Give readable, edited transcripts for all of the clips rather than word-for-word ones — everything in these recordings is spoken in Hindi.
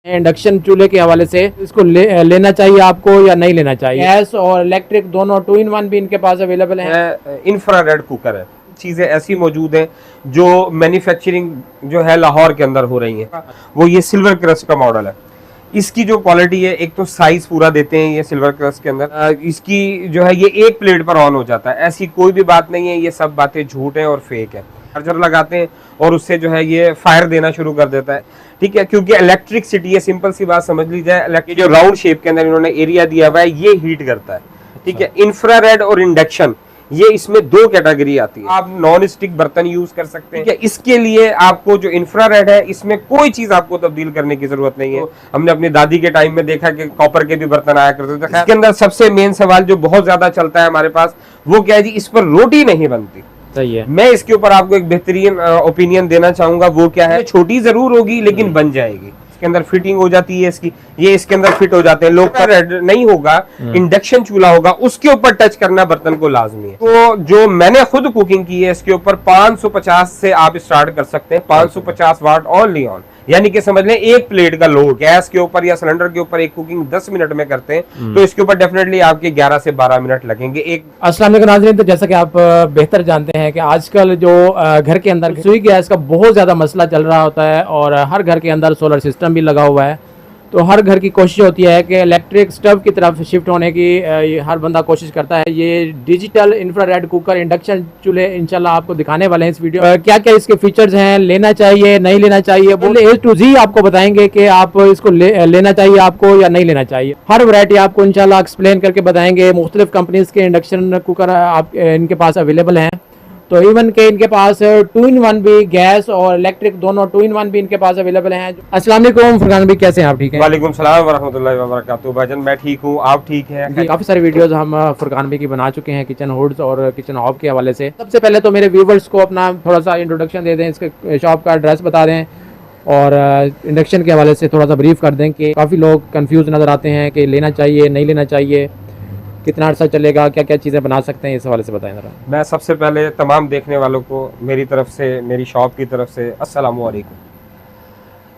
इंडक्शन चूल्हे के हवाले से इसको लेना चाहिए आपको या नहीं लेना चाहिए? गैस और इलेक्ट्रिक दोनों 2 in 1 भी इनके पास अवेलेबल है। इंफ्रारेड कुकर है, चीजें ऐसी मौजूद हैं जो मैन्युफैक्चरिंग जो है लाहौर के अंदर हो रही है। वो ये सिल्वर क्रस्ट का मॉडल है। इसकी जो क्वालिटी है, एक तो साइज पूरा देते हैं ये सिल्वर क्रस्ट के अंदर। इसकी जो है ये एक प्लेट पर ऑन हो जाता है, ऐसी कोई भी बात नहीं है। ये सब बातें झूठ है और फेक है। चार्जर लगाते हैं और उससे जो है ये फायर देना शुरू कर देता है, ठीक है, क्योंकि इलेक्ट्रिसिटी है। सिंपल सी बात समझ ली जाए, जो राउंड शेप के अंदर इन्होंने एरिया दिया हुआ है ये हीट करता है, ठीक है। इंफ्रारेड और इंडक्शन ये इसमें 2 कैटेगरी आती है। आप नॉन स्टिक बर्तन यूज कर सकते हैं, ठीक है। इसके लिए आपको जो इंफ्रारेड है इसमें कोई चीज आपको तब्दील करने की जरूरत नहीं है। हमने अपनी दादी के टाइम में देखा कि कॉपर के भी बर्तन आया करते थे। इसके अंदर सबसे मेन सवाल जो बहुत ज्यादा चलता है हमारे पास, वो क्या है जी, इस पर रोटी नहीं बनती। सही है। मैं इसके ऊपर आपको एक बेहतरीन ओपिनियन देना चाहूंगा। वो क्या है, छोटी जरूर होगी लेकिन बन जाएगी। इसके अंदर फिटिंग हो जाती है इसकी, ये इसके अंदर फिट हो जाते हैं। लोग पर नहीं होगा, इंडक्शन चूल्हा होगा, उसके ऊपर टच करना बर्तन को लाजमी है। तो जो मैंने खुद कुकिंग की है इसके ऊपर 550 से आप स्टार्ट कर सकते हैं। 550 वाट ओनली ऑन, यानी कि समझ लें एक प्लेट का लोड। गैस के ऊपर या सिलेंडर के ऊपर एक कुकिंग 10 मिनट में करते हैं तो इसके ऊपर डेफिनेटली आपके 11 से 12 मिनट लगेंगे। एक अस्सलाम वालेकुम नाज़रीन, तो जैसा कि आप बेहतर जानते हैं कि आजकल जो घर के अंदर सुई गैस का बहुत ज़्यादा मसला चल रहा होता है और हर घर के अंदर सोलर सिस्टम भी लगा हुआ है। तो हर घर की कोशिश होती है कि इलेक्ट्रिक स्टव की तरफ शिफ्ट होने की हर बंदा कोशिश करता है। ये डिजिटल इंफ्रारेड कुकर इंडक्शन चूल्हे इंशाल्लाह आपको दिखाने वाले हैं इस वीडियो। क्या क्या इसके फीचर्स हैं, लेना चाहिए नहीं लेना चाहिए, बोले A to Z आपको बताएंगे कि आप इसको लेना चाहिए आपको या नहीं लेना चाहिए। हर वैरायटी आपको इंशाल्लाह एक्सप्लेन करके बताएंगे। मुख्तलिफ कंपनीज के इंडक्शन कुकर आप इनके पास अवेलेबल हैं। तो इवन के इनके पास 2 in 1 भी, गैस और इलेक्ट्रिक दोनों 2 in 1 भी इनके पास अवेलेबल हैं। अस्सलाम वालेकुम फरकान भाई, कैसे हैं आप? ठीक हैं? वालेकुम सलाम वरहमतुल्लाहि वबरकातुहू। भाईजान मैं ठीक हूँ, आप ठीक हैं? काफ़ी सारी वीडियोस हम फरकान भाई की बना चुके हैं किचन हुड्स और किचन हॉब के हवाले से। सबसे पहले तो मेरे व्यूवर्स को अपना थोड़ा सा इंट्रोडक्शन दे दें, इसके शॉप का एड्रेस बता दें और इंडक्शन के हवाले से थोड़ा सा ब्रीफ कर दें कि काफ़ी लोग कंफ्यूज नज़र आते हैं कि लेना चाहिए नहीं लेना चाहिए, कितना अर्सा चलेगा, क्या क्या चीज़ें बना सकते हैं, इस हवाले से बताएं ज़रा। मैं सबसे पहले तमाम देखने वालों को मेरी तरफ से, मेरी शॉप की तरफ से अस्सलाम वालेकुम।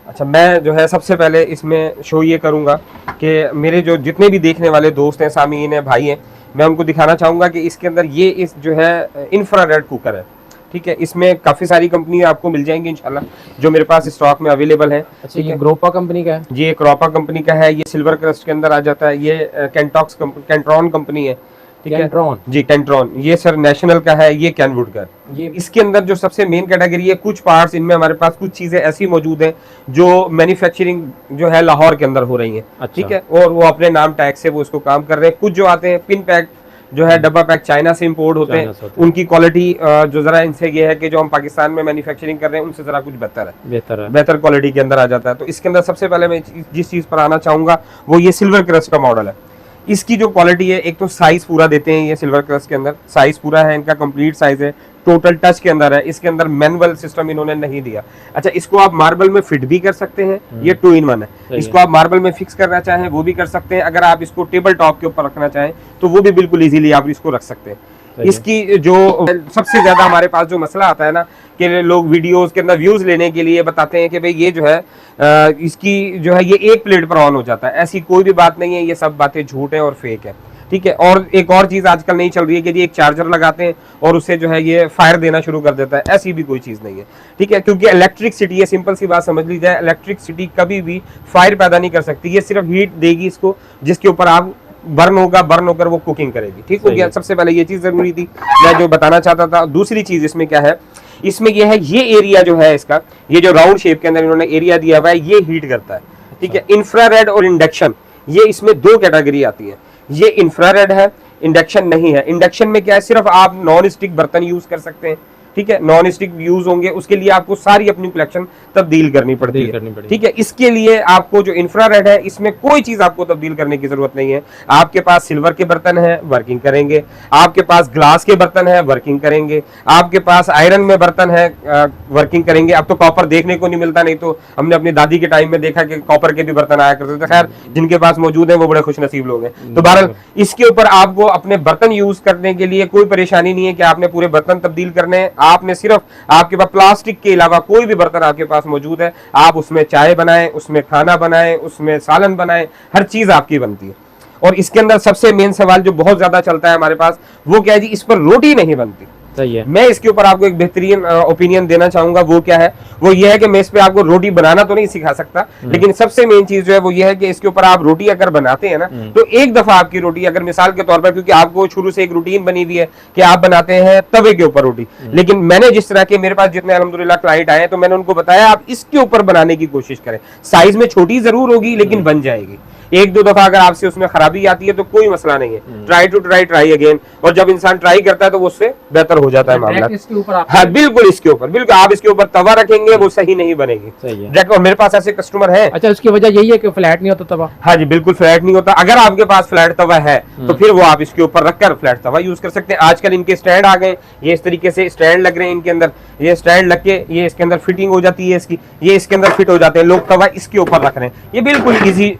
अच्छा, मैं जो है सबसे पहले इसमें शो ये करूँगा कि मेरे जो जितने भी देखने वाले दोस्त हैं, सामीन हैं, भाई हैं, मैं उनको दिखाना चाहूँगा कि इसके अंदर ये इस जो है इंफ्रारेड कुकर है, ठीक है। इसमें काफ़ी सारी कंपनी आपको मिल जाएंगी इंशाल्लाह, जो मेरे पास स्टॉक में अवेलेबल है। अच्छा, ये ग्रोपा कंपनी का है? ये क्रोपा कंपनी का है, ये सिल्वर क्रस्ट के अंदर आ जाता है। ये कैंट्रॉन कंपनी है, ठीक है जी, कैंट्रॉन। ये सर नेशनल का है, ये कैनवुड का। ये इसके अंदर जो सबसे मेन कैटेगरी है, कुछ पार्ट्स इनमें हमारे पास कुछ चीजें ऐसी मौजूद हैं जो मैन्युफैक्चरिंग जो है लाहौर के अंदर हो रही है, ठीक है, और वो अपने नाम टैग से वो इसको काम कर रहे हैं। कुछ जो आते हैं पिन पैक जो है डब्बा पैक, चाइना से इंपोर्ट होते हैं। उनकी क्वालिटी जो जरा इनसे ये है कि जो हम पाकिस्तान में मैन्युफैक्चरिंग कर रहे हैं उनसे जरा कुछ बेहतर क्वालिटी के अंदर आ जाता है। तो इसके अंदर सबसे पहले मैं जिस चीज पर आना चाहूंगा वो ये सिल्वर क्रस्ट का मॉडल है। इसकी जो क्वालिटी है, एक तो साइज पूरा देते हैं, ये सिल्वर क्रस्ट के अंदर साइज पूरा है, इनका कंप्लीट साइज है, टोटल टच के अंदर है। इसके अंदर मैनुअल सिस्टम इन्होंने नहीं दिया। अच्छा, इसको आप मार्बल में फिट भी कर सकते हैं, ये 2 in 1 है। इसको आप मार्बल में फिक्स करना चाहें वो भी कर सकते हैं। अगर आप इसको टेबल टॉप के ऊपर रखना चाहें तो वो भी बिल्कुल इजीली आप इसको रख सकते हैं। इसकी जो सबसे ज्यादा हमारे पास जो मसला आता है ना, कि लोग वीडियोस के अंदर व्यूज लेने के लिए बताते हैं कि भाई ये जो है इसकी जो है ये एक प्लेट पर ऑन हो जाता है, ऐसी कोई भी बात नहीं है। ये सब बातें झूठ है और फेक है, ठीक है। और एक और चीज आजकल नहीं चल रही है कि जी एक चार्जर लगाते हैं और उससे जो है ये फायर देना शुरू कर देता है, ऐसी भी कोई चीज नहीं है, ठीक है। क्योंकि इलेक्ट्रिसिटी है, सिंपल सी बात समझ ली जाए, इलेक्ट्रिसिटी कभी भी फायर पैदा नहीं कर सकती। ये सिर्फ हीट देगी इसको, जिसके ऊपर आप बर्न होकर वो कुकिंग करेगी, ठीक हो गया। सबसे पहले ये चीज जरूरी थी, मैं जो बताना चाहता था। दूसरी चीज इसमें क्या है, इसमें ये है, ये एरिया जो है इसका, ये जो राउंड शेप के अंदर इन्होंने एरिया दिया हुआ है, ये हीट करता है, ठीक है। इंफ्रारेड और इंडक्शन, ये इसमें 2 कैटेगरी आती है। ये इंफ्रारेड है, इंडक्शन नहीं है। इंडक्शन में क्या है, सिर्फ आप नॉन स्टिक बर्तन यूज कर सकते हैं, ठीक है। नॉन स्टिक यूज होंगे, उसके लिए आपको सारी अपनी कलेक्शन तब्दील करनी पड़ती है, ठीक है। इसके लिए आपको जो इंफ्रारेड है, इसमें कोई चीज आपको तब्दील करने की जरूरत नहीं है। आपके पास सिल्वर के बर्तन है, वर्किंग करेंगे। आपके पास ग्लास के बर्तन है, वर्किंग करेंगे। आपके पास आयरन में बर्तन है, वर्किंग करेंगे। अब तो कॉपर देखने को नहीं मिलता, नहीं तो हमने अपनी दादी के टाइम में देखा कि कॉपर के भी बर्तन आया करते थे। खैर, जिनके पास मौजूद है वो बड़े खुश नसीब लोग हैं। तो बहरहाल इसके ऊपर आपको अपने बर्तन यूज करने के लिए कोई परेशानी नहीं है कि आपने पूरे बर्तन तब्दील करने हैं। आपने सिर्फ आपके पास प्लास्टिक के अलावा कोई भी बर्तन आपके पास मौजूद है, आप उसमें चाय बनाएं, उसमें खाना बनाएं, उसमें सालन बनाएं, हर चीज आपकी बनती है। और इसके अंदर सबसे मेन सवाल जो बहुत ज्यादा चलता है हमारे पास, वो क्या है जी, इस पर रोटी नहीं बनती। सही है। मैं इसके ऊपर आपको एक बेहतरीन ओपिनियन देना चाहूंगा। वो क्या है, वो ये है कि मैं इस पे आपको रोटी बनाना तो नहीं सिखा सकता, लेकिन सबसे मेन चीज जो है वो ये है कि इसके ऊपर आप रोटी अगर बनाते हैं ना, तो एक दफा आपकी रोटी, अगर मिसाल के तौर पर, क्योंकि आपको शुरू से एक रूटीन बनी हुई है कि आप बनाते हैं तवे के ऊपर रोटी, लेकिन मैंने जिस तरह के, मेरे पास जितने अल्हम्दुलिल्लाह क्लाइंट आए, तो मैंने उनको बताया आप इसके ऊपर बनाने की कोशिश करें। साइज में छोटी जरूर होगी लेकिन बन जाएगी। एक दो दफा अगर आपसे उसमें खराबी आती है तो कोई मसला नहीं है, ट्राई टू ट्राई अगेन। और जब इंसान ट्राई करता है तो वो उससे बेहतर हो जाता है मामला। इसके ऊपर हाँ बिल्कुल, इसके ऊपर बिल्कुल आप इसके ऊपर तवा रखेंगे वो सही नहीं बनेगी। सही है। और मेरे पास ऐसे कस्टमर हैं। अच्छा, उसकी वजह यही है कि फ्लैट नहीं होता तवा? हाँ जी बिल्कुल, फ्लैट नहीं होता। अगर आपके पास फ्लैट तवा है तो फिर वो आप इसके ऊपर रखकर फ्लैट तवा यूज कर सकते हैं। आजकल इनके स्टैंड आ गए, ये इस तरीके से स्टैंड लग रहे हैं इनके अंदर, ये स्टैंड लग के ये इसके अंदर फिटिंग हो जाती है इसकी, ये इसके अंदर फिट हो जाते हैं, लोग तवा इसके ऊपर रख रहे हैं। ये बिल्कुल इजी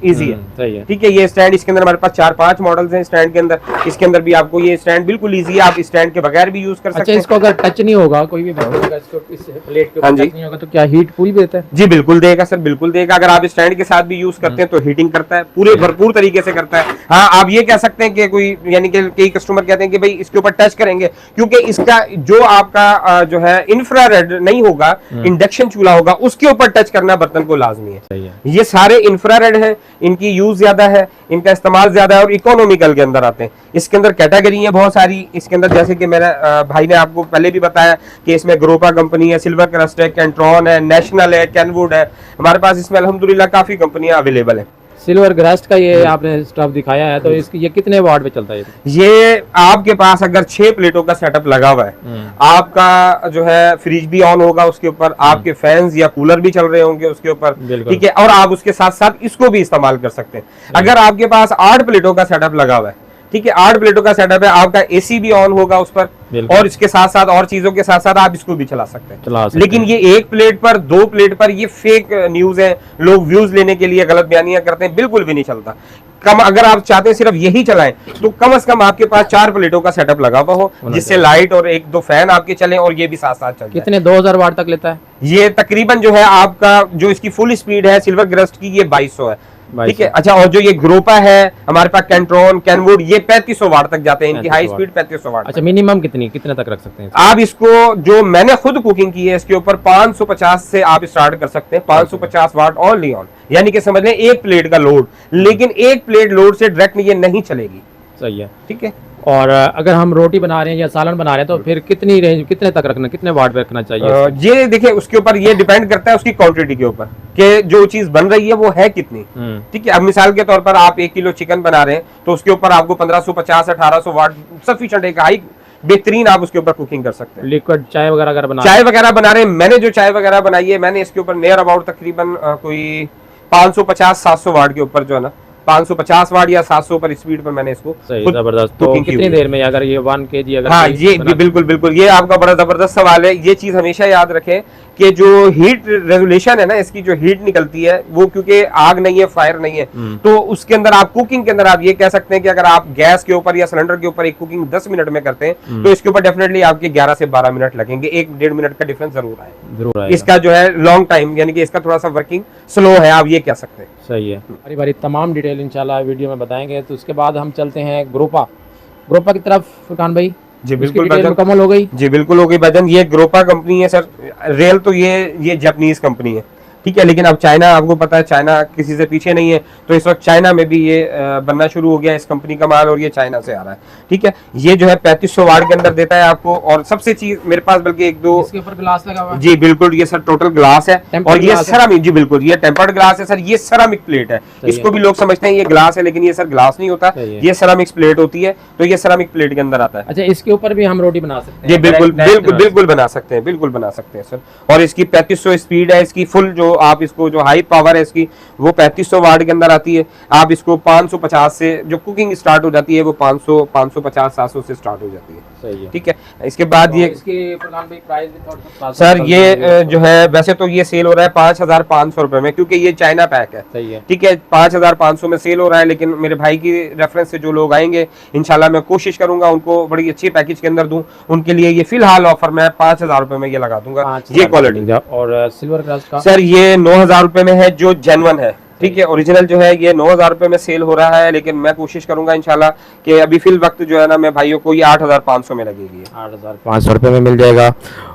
है। सही है। ठीक है। ये स्टैंड, इसके अंदर हमारे पास 4-5 मॉडल्स हैं स्टैंड के अंदर। इसके अंदर भी आपको ये स्टैंड बिल्कुल इजी है, आप स्टैंड के बगैर भी यूज कर सकते अच्छा, हैं। इसको अगर टच नहीं होगा, कोई भी बैठेगा इसको, इस प्लेट के हाँ ऊपर जी। टच नहीं होगा तो क्या हीट पूरी भी देता है? जी बिल्कुल देगा सर, बिल्कुल देगा। अगर आप स्टैंड के साथ भी यूज करते हैं तो हीटिंग करता है, पूरे भरपूर तरीके से करता है। हाँ, आप ये कह सकते हैं कि कोई, यानी कि कई कस्टमर कहते हैं कि भाई इसके ऊपर टच करेंगे, क्योंकि इसका जो आपका जो है इंफ्रारेड नहीं होगा, इंडक्शन चूल्हा होगा, उसके ऊपर टच करना बर्तन को लाजमी है। सही है। ये सारे इंफ्रारेड हैं, इनकी यूज ज्यादा है, इनका इस्तेमाल ज्यादा है और इकोनॉमिकल के अंदर आते हैं। इसके अंदर कैटेगरी है बहुत सारी। इसके अंदर जैसे कि मेरा भाई ने आपको पहले भी बताया कि इसमें ग्रोपा कंपनी है, सिल्वर क्रस्ट है, कैंट्रॉन है, नेशनल है, कैनवुड है। हमारे पास इसमें अल्हम्दुलिल्लाह काफी कंपनियां अवेलेबल है। सिल्वर ग्रास्ट का ये आपने स्टफ दिखाया है, तो इसकी ये कितने वाट पे चलता है? ये आपके पास अगर 6 प्लेटों का सेटअप लगा हुआ है, आपका जो है फ्रिज भी ऑन होगा उसके ऊपर, आपके फैंस या कूलर भी चल रहे होंगे उसके ऊपर, ठीक है। और आप उसके साथ साथ इसको भी इस्तेमाल कर सकते हैं। अगर आपके पास 8 प्लेटों का सेटअप लगा हुआ है, ठीक है, 8 प्लेटों का सेटअप है, आपका एसी भी ऑन होगा उस पर, और इसके साथ साथ और चीजों के साथ साथ आप इसको भी चला सकते हैं। लेकिन ये 1 प्लेट पर, 2 प्लेट पर, ये फेक न्यूज है, लोग व्यूज लेने के लिए गलत बयानियां करते हैं, बिल्कुल भी नहीं चलता। कम, अगर आप चाहते हैं सिर्फ यही चलाएं तो कम से कम आपके पास 4 प्लेटों का सेटअप लगा हुआ हो, जिससे लाइट और 1-2 फैन आपके चले और ये भी साथ साथ चल। कितने 2000 वाट तक लेता है ये? तकरीबन जो है आपका, जो इसकी फुल स्पीड है सिल्वर ग्रस्ट की, ये 2200 है, ठीक है। अच्छा, और जो ये ग्रोपा है हमारे पास, कैंट्रॉन, कैनवुड, ये 3500 वाट तक जाते हैं, इनकी हाई स्पीड 3500 वाट। अच्छा, मिनिमम कितने तक रख सकते हैं आप इसको? जो मैंने खुद कुकिंग की है इसके ऊपर, 550 से आप स्टार्ट कर सकते हैं। 550 वाट ओनली ऑन, यानी कि समझ लें 1 प्लेट का लोड, लेकिन 1 प्लेट लोड से डायरेक्ट ये नहीं चलेगी। सही है। ठीक है। और अगर हम रोटी बना रहे हैं या सालन बना रहे हैं तो फिर कितनी रेंज, कितने तक रखना, कितने वाट पे रखना चाहिए? ये देखिए, उसके ऊपर ये डिपेंड करता है उसकी क्वांटिटी के ऊपर, कि जो चीज बन रही है वो है कितनी। ठीक है। अब मिसाल के तौर पर आप 1 किलो चिकन बना रहे हैं तो उसके ऊपर आपको 1550-1800 वाट सफिशिएंट, एक हाई बेहतरीन आप उसके ऊपर कुकिंग कर सकते हैं। लिक्विड चाय वगैरह अगर बना रहे हैं, मैंने जो चाय वगैरह बनाई है, मैंने इसके ऊपर नियर अबाउट तकरीबन कोई 550-700 वाट के ऊपर जो है ना, 550 वाट या 700 पर स्पीड पर मैंने इसको जबरदस्त। तो कितनी देर में, अगर ये 1 kg अगर? हाँ, ये बिल्कुल, ये आपका बड़ा जबरदस्त सवाल है। ये चीज हमेशा याद रखें कि जो हीट रेगुलेशन है ना, इसकी जो हीट निकलती है वो, क्योंकि आग नहीं है, फायर नहीं है, तो उसके अंदर आप कुकिंग के अंदर आप ये कह सकते हैं कि अगर आप गैस के ऊपर या सिलेंडर के ऊपर एक कुकिंग 10 मिनट में करते हैं तो इसके ऊपर डेफिनेटली आपके 11 से 12 मिनट लगेंगे। 1-1.5 मिनट का डिफरेंस जरूर आएगा। इसका जो है लॉन्ग टाइम, यानी कि इसका थोड़ा सा वर्किंग स्लो है, आप ये कह सकते हैं। सही है। बारी बारी तमाम डिटेल इंशाल्लाह वीडियो में बताएंगे। तो उसके बाद हम चलते हैं ग्रोपा की तरफ। फुरकान भाई, जी बिल्कुल भाईजान, मुकम्मल हो गई? जी बिल्कुल हो गई भाईजान। ये ग्रोपा कंपनी है सर, रियल तो ये जापानीज कंपनी है, ठीक है। लेकिन अब चाइना, आपको पता है चाइना किसी से पीछे नहीं है, तो इस वक्त चाइना में भी ये बनना शुरू हो गया इस कंपनी का माल, और ये चाइना से आ रहा है, ठीक है। ये जो है 3500 वाट के अंदर देता है आपको। और सबसे चीज मेरे पास बल्कि 1-2 इसके ऊपर ग्लास लगा हुआ है। जी बिल्कुल, ये सर टोटल ग्लास है, और ये सेरामिक, जी बिल्कुल, ये टेम्पर्ड ग्लास है सर। ये सेरामिक प्लेट है, इसको भी लोग समझते हैं ये ग्लास है, लेकिन ये सर ग्लास नहीं होता, ये सेरामिक प्लेट होती है, तो ये सेरामिक प्लेट के अंदर आता है। अच्छा, इसके ऊपर भी हम रोटी बना सकते हैं? जी बिल्कुल बना सकते हैं, बिल्कुल बना सकते हैं सर। और इसकी 3500 स्पीड है, इसकी फुल जो आप इसको जो हाई पावर है इसकी वो 3500 वाट के अंदर आती है। आप इसको 550 से जो कुकिंग स्टार्ट हो जाती है वो 500 550 700 से स्टार्ट हो जाती है। सही है। ठीक है, इसके बाद ये इसकी फरहान भाई प्राइस भी थोड़ा सर ये जो है वैसे तो ये सेल हो रहा है 5500 रुपए में, क्योंकि ये चाइना पैक है। सही है। ठीक है, 5500 में सेल हो रहा है, लेकिन मेरे भाई की रेफरेंस से जो लोग आएंगे इंशाल्लाह मैं कोशिश करूंगा उनको बड़ी अच्छी पैकेज के अंदर दूं। उनके लिए ये फिलहाल ऑफर में 5000 रुपए में ये लगा दूंगा ये क्वालिटी। और सिल्वर क्रस्ट का सर ये 9000 रुपए में है जो जेन्युइन है। ठीक है, ओरिजिनल जो है ये 9000 रुपए में सेल हो रहा है, लेकिन मैं कोशिश करूंगा इंशाल्लाह कि अभी फिल वक्त जो है ना मैं भाइयों को ये 8500 में लगेगी। 8500 रुपए में मिल जाएगा।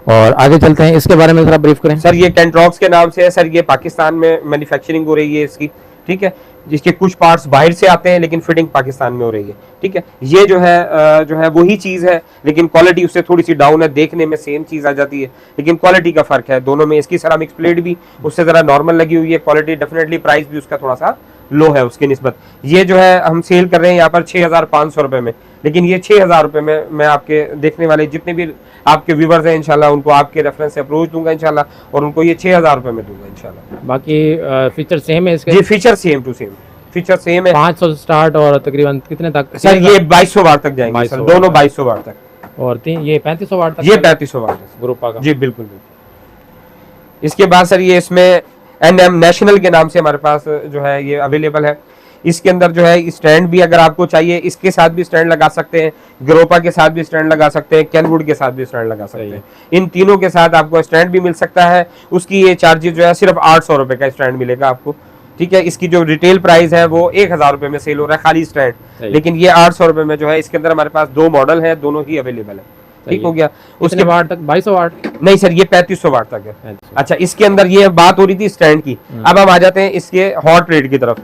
और आगे चलते हैं, इसके बारे में थोड़ा ब्रीफ करें। सर ये कैंट्रॉक्स के नाम से है सर, ये पाकिस्तान में मैन्युफैक्चरिंग हो रही है इसकी। ठीक है, जिसके कुछ पार्ट्स बाहर से आते हैं लेकिन फिटिंग पाकिस्तान में हो रही है। ठीक है, ये जो है वही चीज है, लेकिन क्वालिटी उससे थोड़ी सी डाउन है। देखने में सेम चीज आ जाती है लेकिन क्वालिटी का फर्क है दोनों में। इसकी सेरामिक प्लेट भी उससे जरा नॉर्मल लगी हुई है, क्वालिटी डेफिनेटली, प्राइस भी उसका थोड़ा सा लो है उसकी निस्बत। ये जो है हम सेल कर रहे हैं यहाँ पर 6500 रुपए में, लेकिन ये 6000 रुपए में मैं आपके देखने वाले जितने भी आपके व्यूवर्स हैं इंशाल्लाह उनको आपके रेफरेंस से अप्रोच दूंगा इंशाल्लाह, और उनको ये 6000 रुपए में दूंगा इंशाल्लाह। बाकी फीचर सेम है इसके? जी feature same to same, feature same है। 500 से स्टार्ट और तकरीबन कितने तक? सर ये 2200 वाट तक जाएंगे सर, दोनों 2200 वाट तक। और ये 3500 वाट तक? ये 3500 वाट तक ग्रुपा का। जी बिल्कुल बिल्कुल। इसके बाद सर ये इसमें NM नेशनल के नाम से हमारे पास जो है ये अवेलेबल है। इसके अंदर जो है स्टैंड भी अगर आपको चाहिए इसके साथ भी स्टैंड लगा सकते हैं, ग्रोपा के साथ भी स्टैंड लगा सकते हैं, कैनवुड के साथ भी स्टैंड लगा सकते हैं। इन तीनों के साथ आपको स्टैंड भी मिल सकता है। उसकी ये चार्जेस जो है सिर्फ 800 रुपए का स्टैंड मिलेगा आपको। ठीक है, इसकी जो रिटेल प्राइस है वो 1000 रुपए में सेल हो रहा है खाली स्टैंड, लेकिन ये 800 रुपए में जो है इसके अंदर हमारे पास 2 मॉडल है, दोनों ही अवेलेबल है। ठीक हो गया। उसके वाट तक 2200 वाट? नहीं सर ये 3500 वाट तक है। अच्छा, इसके अंदर ये बात हो रही थी स्टैंड की, अब हम आ जाते हैं इसके हॉट प्लेट की तरफ।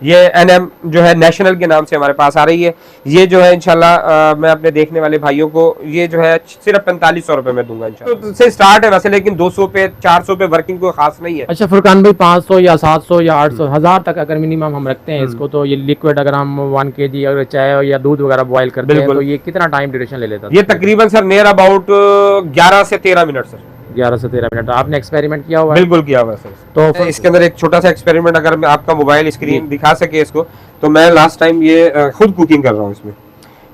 ये NM जो है नेशनल के नाम से हमारे पास आ रही है। ये जो है इंशाल्लाह मैं अपने देखने वाले भाइयों को ये जो है सिर्फ 4500 रुपए में दूंगा इंशाल्लाह। तो से स्टार्ट है वैसे, लेकिन 200 पे 400 पे वर्किंग कोई खास नहीं है। अच्छा फुरकान भाई, 500 या 700 या 800 1000 तक अगर मिनिमम हम रखते हैं इसको, तो ये लिक्विड अगर हम 1 kg अगर चाय या दूध वगैरह बॉयल करते हैं तो ये कितना टाइम ड्यूरेशन ले लेता है? ये तकरीबन सर नियर अबाउट 11 से 13 मिनट सर। 11 से 13 मिनट। आपने एक्सपेरिमेंट किया हुआ है? बिल्कुल किया हुआ है सर। तो इसके अंदर एक छोटा सा एक्सपेरिमेंट, अगर मैं आपका मोबाइल स्क्रीन दिखा सके इसको, तो मैं लास्ट टाइम ये खुद कुकिंग कर रहा हूँ इसमें।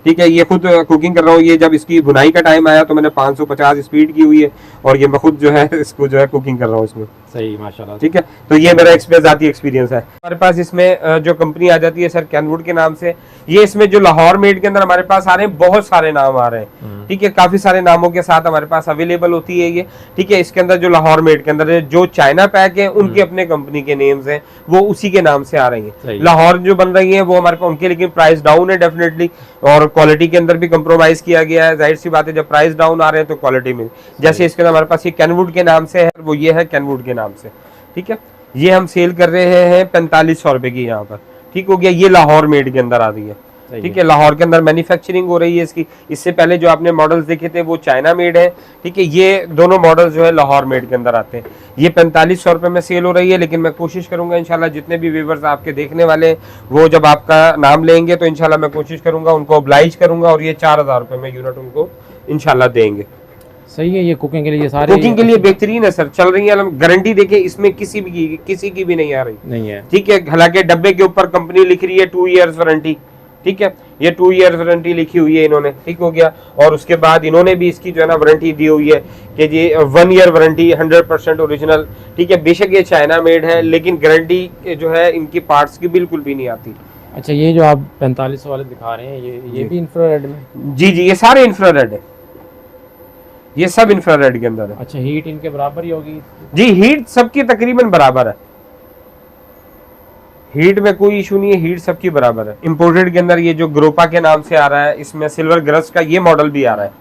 ठीक है, ये खुद कुकिंग कर रहा हूँ। ये जब इसकी भुनाई का टाइम आया तो मैंने 550 स्पीड की हुई है, और ये मैं खुद जो है इसको जो है कुकिंग कर रहा हूँ इसमें। सही, माशाल्लाह। ठीक है, तो ये मेरा जाती एक्सपीरियंस है। हमारे पास इसमें जो कंपनी आ जाती है सर कैनवुड के नाम से, ये इसमें जो लाहौर मेड के अंदर हमारे पास आ रहे हैं बहुत सारे नाम आ रहे हैं। ठीक है, काफी सारे नामों के साथ हमारे पास अवेलेबल होती है ये। ठीक है, इसके अंदर जो लाहौर मेड के अंदर जो चाइना पैक है उनके अपने कंपनी के नेम्स हैं, वो उसी के नाम से आ रही है। लाहौर जो बन रही है वो हमारे पास उनके, लेकिन प्राइस डाउन है डेफिनेटली, और क्वालिटी के अंदर भी कंप्रोमाइज किया गया है। जाहिर सी बात है जब प्राइस डाउन आ रहे हैं तो क्वालिटी में, जैसे इसके अंदर हमारे पास ये कैनवुड के नाम से है, वो ये है कैनवुड के नाम से। ठीक है, ये हम सेल कर रहे हैं 4500 रुपए की यहाँ पर। ठीक हो गया, ये लाहौर मेड के अंदर आ रही है। ठीक है, लाहौर के अंदर मैन्युफैक्चरिंग हो रही है इसकी। इससे पहले जो आपने मॉडल्स देखे थे वो चाइना मेड है। ठीक है, ये दोनों मॉडल जो है लाहौर मेड के अंदर आते हैं। ये 4500 रुपए में सेल हो रही है, लेकिन मैं कोशिश करूंगा इंशाल्लाह जितने भी व्यूअर्स आपके देखने वाले वो जब आपका नाम लेंगे तो इंशाल्लाह मैं कोशिश करूंगा उनको ऑब्लाइज करूंगा, और ये 4000 रुपए में यूनिट उनको इंशाल्लाह देंगे। सही है, ये कुकिंग के लिए सारे कुकिंग के लिए बेहतरीन है सर, चल रही है। गारंटी देखे इसमें किसी की भी नहीं आ रही, नहीं है। ठीक है, हालांकि डब्बे के ऊपर कंपनी लिख रही है 2 इयर्स वारंटी। ठीक है, ये 2 इयर्स वारंटी लिखी हुई है इन्होंने। ठीक हो गया, और उसके बाद इन्होंने भी इसकी जो है ना वारंटी दी हुई है कि जी 1 ईयर वारंटी 100% ओरिजिनल। ठीक है, बेशक ये चाइना मेड है, लेकिन गारंटी जो है इनकी पार्ट्स की बिल्कुल भी नहीं आती। अच्छा, ये जो आप 4500 वाले दिखा रहे हैं ये भी इंफ्रारेड में? जी जी, ये सारे इंफ्रारेड है, ये सब इंफ्रारेड के अंदर है। अच्छा, हीट इनके बराबर ही होगी? जी, हीट सबकी तकरीबन बराबर है, हीट में कोई इशू नहीं है, हीट सबकी बराबर है। इंपोर्टेड के अंदर ये जो ग्रोपा के नाम से आ रहा है, इसमें सिल्वर ग्रस का ये मॉडल भी आ रहा है।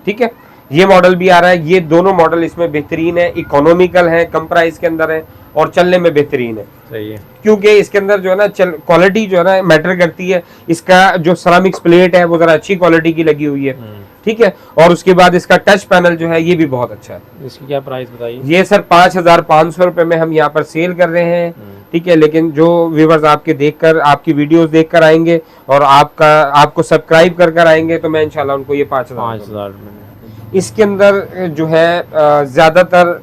ठीक है, ये मॉडल भी आ रहा है। ये दोनों मॉडल इसमें बेहतरीन है, इकोनॉमिकल है, कम प्राइस के अंदर है, और चलने में बेहतरीन है। सही है, क्योंकि इसके अंदर जो है ना क्वालिटी जो है ना मैटर करती है। इसका जो सेरामिक्स प्लेट है वो जरा अच्छी क्वालिटी की लगी हुई है। ठीक है, और उसके बाद इसका टच पैनल जो है ये भी बहुत अच्छा है। इसकी क्या प्राइस बताइए? ये सर 5500 रुपए में हम यहाँ पर सेल कर रहे हैं। ठीक है, लेकिन जो व्यूवर्स आपके देखकर आपकी वीडियोस देखकर आएंगे और आपको सब्सक्राइब कर आएंगे तो मैं इंशाल्लाह उनको ये 5000 इसके अंदर जो है ज्यादातर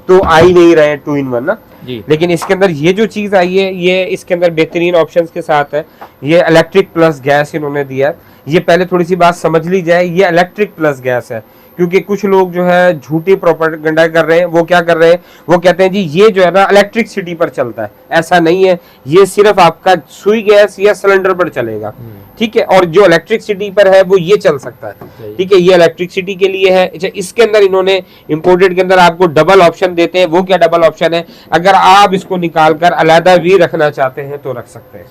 तो आ ही नहीं रहे 2 in 1 ना, जी। लेकिन इसके अंदर ये जो चीज आई है, ये इसके अंदर बेहतरीन ऑप्शंस के साथ है। ये इलेक्ट्रिक प्लस गैस इन्होंने दिया है। ये पहले थोड़ी सी बात समझ ली जाए, ये इलेक्ट्रिक प्लस गैस है, क्योंकि कुछ लोग जो है झूठी प्रोपेगेंडा कर रहे हैं। वो क्या कर रहे हैं, वो कहते हैं जी ये जो है ना इलेक्ट्रिसिटी पर चलता है। ऐसा नहीं है, ये सिर्फ आपका सुई गैस या सिलेंडर पर चलेगा, ठीक है। और जो इलेक्ट्रिसिटी पर है वो ये चल सकता है, ठीक है। ये इलेक्ट्रिसिटी के लिए है। अच्छा, इसके अंदर इन्होंने इंपोर्टेड के अंदर आपको डबल ऑप्शन देते हैं। वो क्या डबल ऑप्शन है, अगर आप इसको निकाल कर अलहदा भी रखना चाहते हैं तो रख सकते हैं,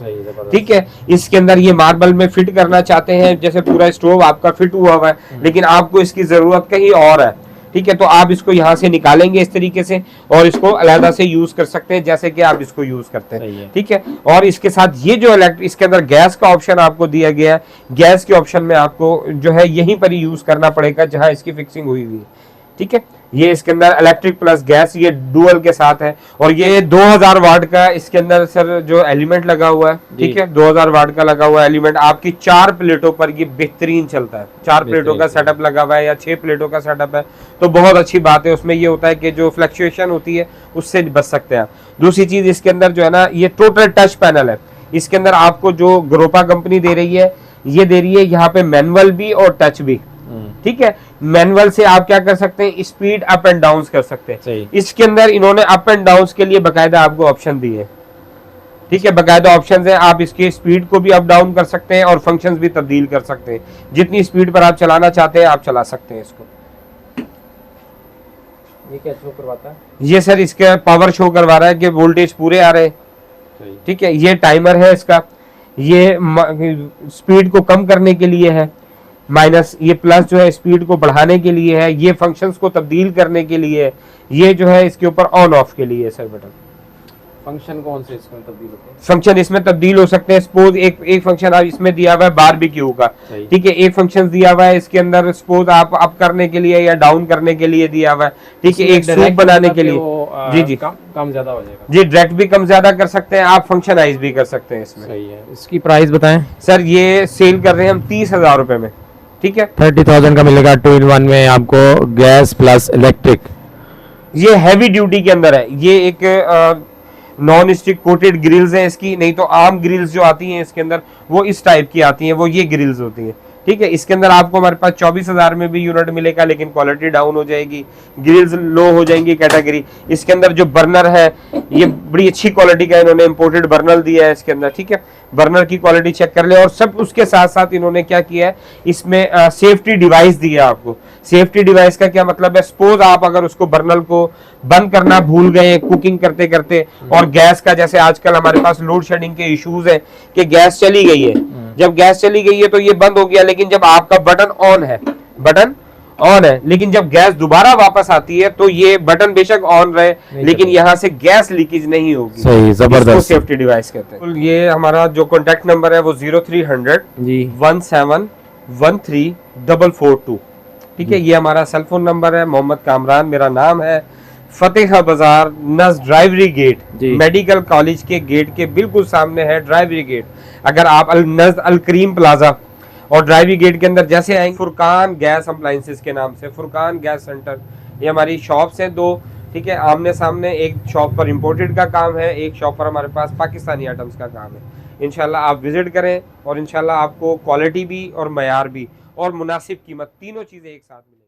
ठीक है। इसके अंदर ये मार्बल में फिट करना चाहते हैं, जैसे पूरा स्टोव आपका फिट हुआ हुआ है, लेकिन आपको इसकी जरूरत कहीं और है, ठीक है। तो आप इसको यहाँ से निकालेंगे इस तरीके से और इसको अलहदा से यूज कर सकते हैं, जैसे कि आप इसको यूज करते हैं, ठीक है। और इसके साथ ये जो इसके अंदर गैस का ऑप्शन आपको दिया गया है, गैस के ऑप्शन में आपको जो है यहीं पर ही यूज करना पड़ेगा जहां इसकी फिक्सिंग हुई हुई है, ठीक है। ये इसके अंदर इलेक्ट्रिक प्लस गैस, ये डुअल के साथ है। और ये 2000 वाट का इसके अंदर सर जो एलिमेंट लगा हुआ है, ठीक है, 2000 वाट का लगा हुआ एलिमेंट आपकी 4 प्लेटों पर ये बेहतरीन चलता है। 4 प्लेटों का सेटअप लगा हुआ है या 6 प्लेटों का सेटअप है, तो बहुत अच्छी बात है। उसमें ये होता है कि जो फ्लक्चुएशन होती है उससे बच सकते हैं। दूसरी चीज इसके अंदर जो है ना, ये टोटल टच पैनल है। इसके अंदर आपको जो ग्रोपा कंपनी दे रही है, ये दे रही है यहाँ पे मैनुअल भी और टच भी, ठीक है। मैनुअल से आप क्या कर सकते हैं, स्पीड अप एंड डाउन कर सकते हैं। इसके अंदर इन्होंने अप एंड डाउन के लिए बकायदा आपको ऑप्शन दिए, ठीक है। बकायदा ऑप्शन है, आप इसकी स्पीड को भी अप डाउन कर सकते हैं और फंक्शंस भी तब्दील कर सकते हैं। जितनी स्पीड पर आप चलाना चाहते हैं आप चला सकते हैं इसको। ये क्या शो करवाता है? ये सर इसका पावर शो करवा रहा है कि वोल्टेज पूरे आ रहे हैं, ठीक है। ये टाइमर है इसका, ये स्पीड को कम करने के लिए है, माइनस ये प्लस जो है स्पीड को बढ़ाने के लिए है, ये फंक्शंस को तब्दील करने के लिए है, ये जो है इसके ऊपर ऑन ऑफ के लिए है सर बटन। फंक्शन कौन से इसमें तब्दील होते हैं? फंक्शन इसमें तब्दील हो सकते हैं। सपोज एक फंक्शन आप इसमें दिया हुआ है बारबेक्यू का, ठीक है। एक फंक्शन दिया हुआ है इसके अंदर, सपोज आप अप करने के लिए या डाउन करने के लिए दिया हुआ है, ठीक है। एक सूप बनाने के लिए जी जी कम ज्यादा हो जाएगा जी, डायरेक्ट भी कम ज्यादा कर सकते हैं आप, फंक्शनाइज भी कर सकते हैं इसमें। सही है। इसकी प्राइस बताएं सर। ये सेल कर रहे हैं हम 30,000 रुपए में, ठीक है। 30,000 का मिलेगा 2-in-1 में आपको, गैस प्लस इलेक्ट्रिक। ये हैवी ड्यूटी के अंदर है। ये एक नॉन स्टिक कोटेड ग्रिल्स है इसकी, नहीं तो आम ग्रिल्स जो आती हैं इसके अंदर वो इस टाइप की आती हैं, वो ये ग्रिल्स होती हैं, ठीक है। इसके अंदर आपको हमारे पास 24,000 में भी यूनिट मिलेगा, लेकिन क्वालिटी डाउन हो जाएगी, ग्रिल्स लो हो जाएंगी कैटेगरी। इसके अंदर जो बर्नर है ये बड़ी अच्छी क्वालिटी का इन्होंने इंपोर्टेड बर्नर दिया है इसके अंदर, ठीक है। बर्नर की क्वालिटी चेक कर ले। और सब उसके साथ साथ इन्होंने क्या किया है, इसमें सेफ्टी डिवाइस दिया आपको। सेफ्टी डिवाइस का क्या मतलब है, सपोज आप अगर उसको बर्नर को बंद करना भूल गए कुकिंग करते करते, और गैस का जैसे आजकल हमारे पास लोड शेडिंग के इश्यूज है कि गैस चली गई है, जब गैस चली गई है तो ये बंद हो गया, लेकिन जब आपका बटन ऑन है, बटन ऑन है, लेकिन जब गैस दोबारा वापस आती है तो ये बटन बेशक ऑन रहे लेकिन यहाँ से गैस लीकेज नहीं होगी। सही, जबरदस्त। सेफ्टी डिवाइस कहते हैं। ये हमारा जो कॉन्टेक्ट नंबर है वो 0300 17134442, ठीक है। ये हमारा सेलफोन नंबर है। मोहम्मद कामरान मेरा नाम है। फतेहा बाजार नज़ ड्राइवरी गेट, मेडिकल कॉलेज के गेट के बिल्कुल सामने है ड्राइवरी गेट। अगर आप नज़ अल करीम प्लाजा और ड्राइवरी गेट के अंदर जैसे आएंगे, फुरकान गैस अप्लायंसेस के नाम से, फुरकान गैस सेंटर, ये हमारी शॉप्स हैं 2, ठीक है, आमने सामने। एक शॉप पर इंपोर्टेड का काम है, एक शॉप पर हमारे पास पाकिस्तानी आइटम्स का काम है। इंशाल्लाह आप विजिट करें और इंशाल्लाह आपको क्वालिटी भी और मयार भी और मुनासिब कीमत, तीनों चीज़ें एक साथ मिलेंगी।